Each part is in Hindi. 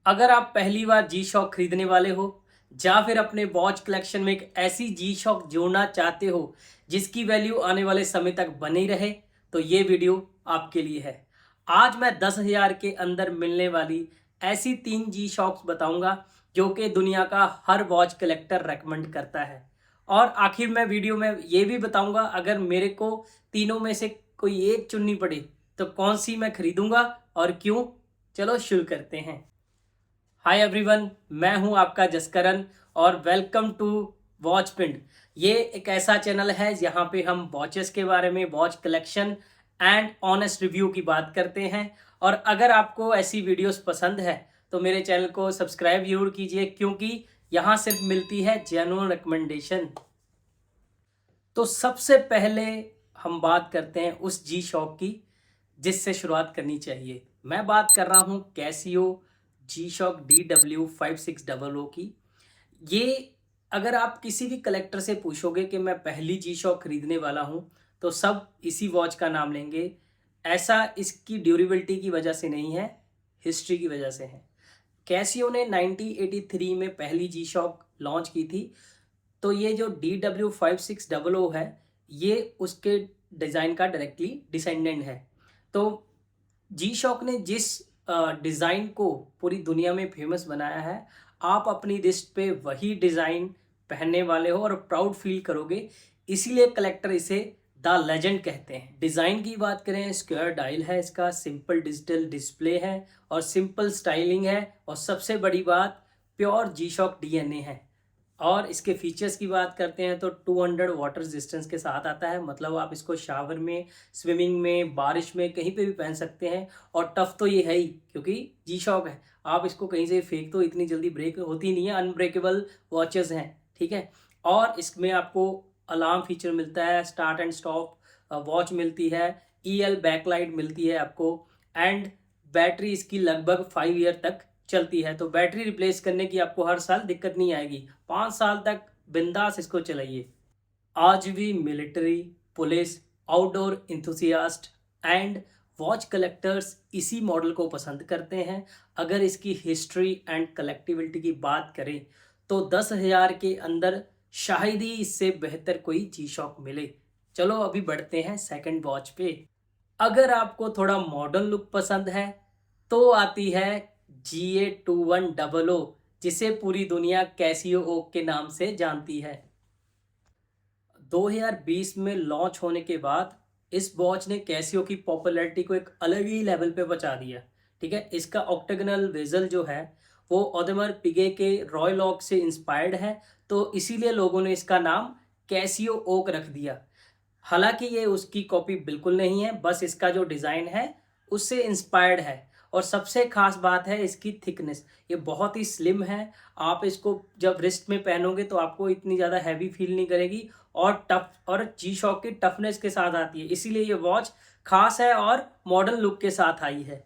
अगर आप पहली बार जी शॉक खरीदने वाले हो या फिर अपने वॉच कलेक्शन में एक ऐसी जी शॉक जोड़ना चाहते हो जिसकी वैल्यू आने वाले समय तक बनी रहे, तो ये वीडियो आपके लिए है। आज मैं 10,000 के अंदर मिलने वाली ऐसी 3 जी शॉक्स बताऊंगा जो कि दुनिया का हर वॉच कलेक्टर रेकमेंड करता है। और आखिर में वीडियो में ये भी बताऊंगा अगर मेरे को तीनों में से कोई एक चुननी पड़े तो कौन सी मैं खरीदूंगा और क्यों। चलो शुरू करते हैं। हाय एवरीवन, मैं हूं आपका जसकरण और वेलकम टू वॉच पिंड। ये एक ऐसा चैनल है जहां पे हम वॉचेस के बारे में, watch collection and honest review की बात करते हैं। और अगर आपको ऐसी वीडियोस पसंद है तो मेरे चैनल को सब्सक्राइब जरूर कीजिए, क्योंकि यहाँ सिर्फ मिलती है जेन्युइन रिकमेंडेशन। तो सबसे पहले हम बात करते हैं उस जी शॉक की जिससे शुरुआत करनी चाहिए। मैं बात कर रहा हूँ कैसियो जी शॉक DW5600 की। ये अगर आप किसी भी कलेक्टर से पूछोगे कि मैं पहली जी शॉक खरीदने वाला हूँ तो सब इसी वॉच का नाम लेंगे। ऐसा इसकी ड्यूरेबिलिटी की वजह से नहीं है, हिस्ट्री की वजह से है। कैसियो ने 1983 में पहली जी शॉक लॉन्च की थी। तो ये जो DW5600 है, ये उसके डिज़ाइन का डायरेक्टली डिसेंडेंट है। तो जी शॉक ने जिस डिज़ाइन को पूरी दुनिया में फेमस बनाया है, आप अपनी रिस्ट पे वही डिज़ाइन पहनने वाले हो और प्राउड फील करोगे। इसीलिए कलेक्टर इसे द लेजेंड कहते हैं। डिज़ाइन की बात करें, स्क्वायर डायल है इसका, सिंपल डिजिटल डिस्प्ले है और सिंपल स्टाइलिंग है, और सबसे बड़ी बात प्योर जी शॉक DNA है। और इसके फीचर्स की बात करते हैं तो 200 वाटर रेजिस्टेंस के साथ आता है। मतलब आप इसको शावर में, स्विमिंग में, बारिश में, कहीं पे भी पहन सकते हैं। और टफ तो ये है ही, क्योंकि जी शॉक है। आप इसको कहीं से फेंक तो इतनी जल्दी ब्रेक होती नहीं है, अनब्रेकेबल वॉचेस हैं, ठीक है। और इसमें आपको अलार्म फीचर मिलता है, स्टार्ट एंड स्टॉप वॉच मिलती है, EL बैकलाइट मिलती है आपको। एंड बैटरी इसकी लगभग 5 ईयर तक चलती है। तो बैटरी रिप्लेस करने की आपको हर साल दिक्कत नहीं आएगी। 5 साल तक बिंदास इसको चलाइए। आज भी military, police, outdoor enthusiast and watch collectors इसी मॉडल को पसंद करते हैं। अगर इसकी हिस्ट्री एंड कलेक्टिबिलिटी की बात करें तो 10,000 के अंदर शायद ही इससे बेहतर कोई जी शॉक मिले। चलो अभी बढ़ते हैं सेकंड वॉच पे। अगर आपको थोड़ा मॉडर्न लुक पसंद है तो आती है GA2100, जिसे पूरी दुनिया कैसियो ओक के नाम से जानती है। 2020 में लॉन्च होने के बाद इस वॉच ने कैसियो की पॉपुलैरिटी को एक अलग ही लेवल पे पहुंचा दिया, ठीक है। इसका ऑक्टेगनल वेजल जो है वो ऑदमर पिगे के रॉयल ओक से इंस्पायर्ड है, तो इसीलिए लोगों ने इसका नाम कैसियो ओक रख दिया। हालांकि ये उसकी कॉपी बिल्कुल नहीं है, बस इसका जो डिज़ाइन है उससे इंस्पायर्ड है। और सबसे खास बात है इसकी थिकनेस, ये बहुत ही स्लिम है। आप इसको जब रिस्ट में पहनोगे तो आपको इतनी ज़्यादा हैवी फील नहीं करेगी, और टफ, और जी शॉक की टफनेस के साथ आती है। इसीलिए ये वॉच खास है और मॉडर्न लुक के साथ आई है।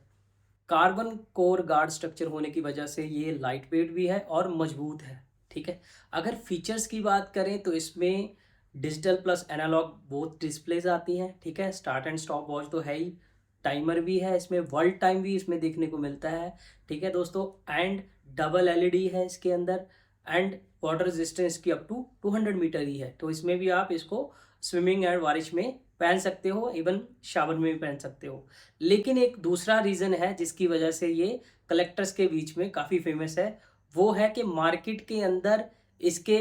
कार्बन कोर गार्ड स्ट्रक्चर होने की वजह से ये लाइट वेट भी है और मजबूत है, ठीक है। अगर फीचर्स की बात करें तो इसमें digital plus analog both displays आती हैं, ठीक है। स्टार्ट एंड स्टॉप वॉच तो है ही, टाइमर भी है इसमें, वर्ल्ड टाइम भी इसमें देखने को मिलता है, ठीक है दोस्तों। एंड डबल LED है इसके अंदर। एंड वाटर रेजिस्टेंस की अप टू 200 मीटर ही है, तो इसमें भी आप इसको स्विमिंग एंड बारिश में पहन सकते हो, इवन शावर में भी पहन सकते हो। लेकिन एक दूसरा रीज़न है जिसकी वजह से ये कलेक्टर्स के बीच में काफ़ी फेमस है। वो है कि मार्केट के अंदर इसके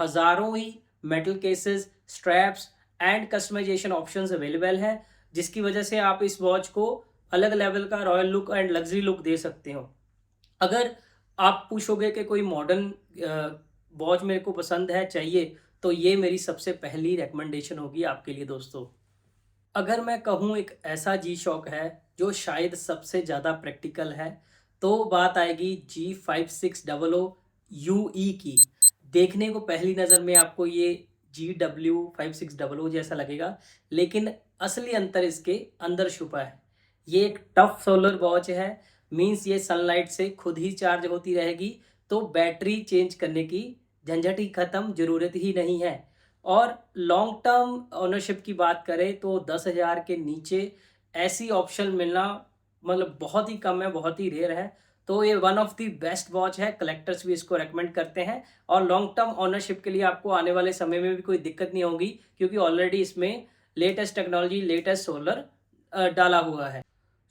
हज़ारों ही metal cases, straps and customization options available है, जिसकी वजह से आप इस वॉच को अलग लेवल का royal look and luxury look दे सकते हो। अगर आप पूछोगे कि कोई मॉडर्न वॉच मेरे को पसंद है, चाहिए, तो ये मेरी सबसे पहली रिकमेंडेशन होगी आपके लिए दोस्तों। अगर मैं कहूँ एक ऐसा जी शॉक है जो शायद सबसे ज़्यादा प्रैक्टिकल है, तो बात आएगी G5600 UE की। देखने को पहली नज़र में आपको ये GW5600 जैसा लगेगा, लेकिन असली अंतर इसके अंदर छुपा है। ये एक टफ सोलर वॉच है, मीन्स ये सनलाइट से खुद ही चार्ज होती रहेगी, तो बैटरी चेंज करने की झंझट ही खत्म, ज़रूरत ही नहीं है। और लॉन्ग टर्म ओनरशिप की बात करें तो 10,000 के नीचे ऐसी ऑप्शन मिलना मतलब बहुत ही कम है, बहुत ही रेयर है। तो ये one of the best watch है, कलेक्टर्स भी इसको रेकमेंड करते हैं और लॉन्ग टर्म ओनरशिप के लिए आपको आने वाले समय में भी कोई दिक्कत नहीं होगी, क्योंकि ऑलरेडी इसमें लेटेस्ट टेक्नोलॉजी, लेटेस्ट सोलर डाला हुआ है।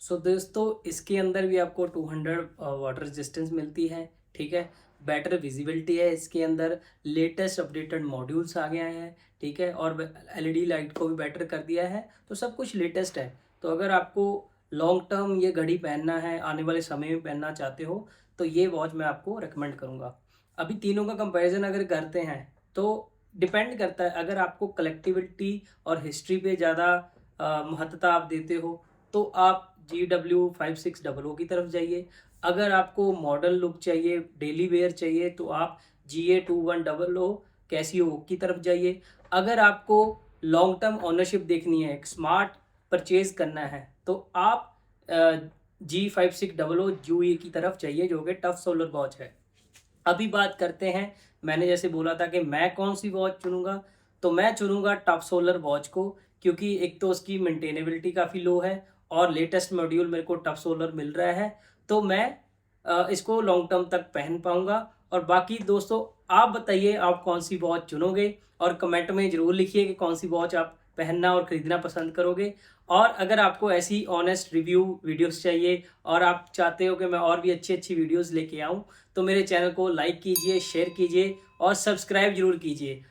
सो दोस्तों, इसके अंदर भी आपको 200 वाटर रेजिस्टेंस मिलती है, ठीक है। बेटर विजिबिलिटी है इसके अंदर, लेटेस्ट अपडेटेड मॉड्यूल्स आ गए हैं, ठीक है, और एलईडी लाइट को भी बेटर कर दिया है, तो सब कुछ लेटेस्ट है। तो अगर आपको लॉन्ग टर्म ये घड़ी पहनना है, आने वाले समय में पहनना चाहते हो, तो ये वॉच मैं आपको रेकमेंड करूँगा। अभी तीनों का कंपैरिजन अगर करते हैं तो डिपेंड करता है, अगर आपको कलेक्टिविटी और हिस्ट्री पे ज़्यादा महत्वता आप देते हो तो आप GW5600 की तरफ जाइए। अगर आपको मॉडर्न लुक चाहिए, डेली वेयर चाहिए, तो आप GA2100 कैसियो की तरफ जाइए। अगर आपको लॉन्ग टर्म ओनरशिप देखनी है, एक स्मार्ट परचेज करना है, तो आप G5600 जूई की तरफ जाइए, जो कि टफ सोलर वॉच है। अभी बात करते हैं, मैंने जैसे बोला था कि मैं कौन सी वॉच चुनूंगा, तो मैं चुनूंगा टफ सोलर वॉच को, क्योंकि एक तो उसकी मेंटेनेबिलिटी काफ़ी लो है और लेटेस्ट मॉड्यूल मेरे को टफ सोलर मिल रहा है, तो मैं इसको लॉन्ग टर्म तक पहन पाऊंगा। और बाकी दोस्तों, आप बताइए आप कौन सी वॉच चुनोगे, और कमेंट में ज़रूर लिखिए कि कौन सी वॉच आप पहनना और ख़रीदना पसंद करोगे। और अगर आपको ऐसी ऑनेस्ट रिव्यू वीडियोस चाहिए और आप चाहते हो कि मैं और भी अच्छी अच्छी वीडियोस लेके आऊँ, तो मेरे चैनल को लाइक कीजिए, शेयर कीजिए और सब्सक्राइब जरूर कीजिए।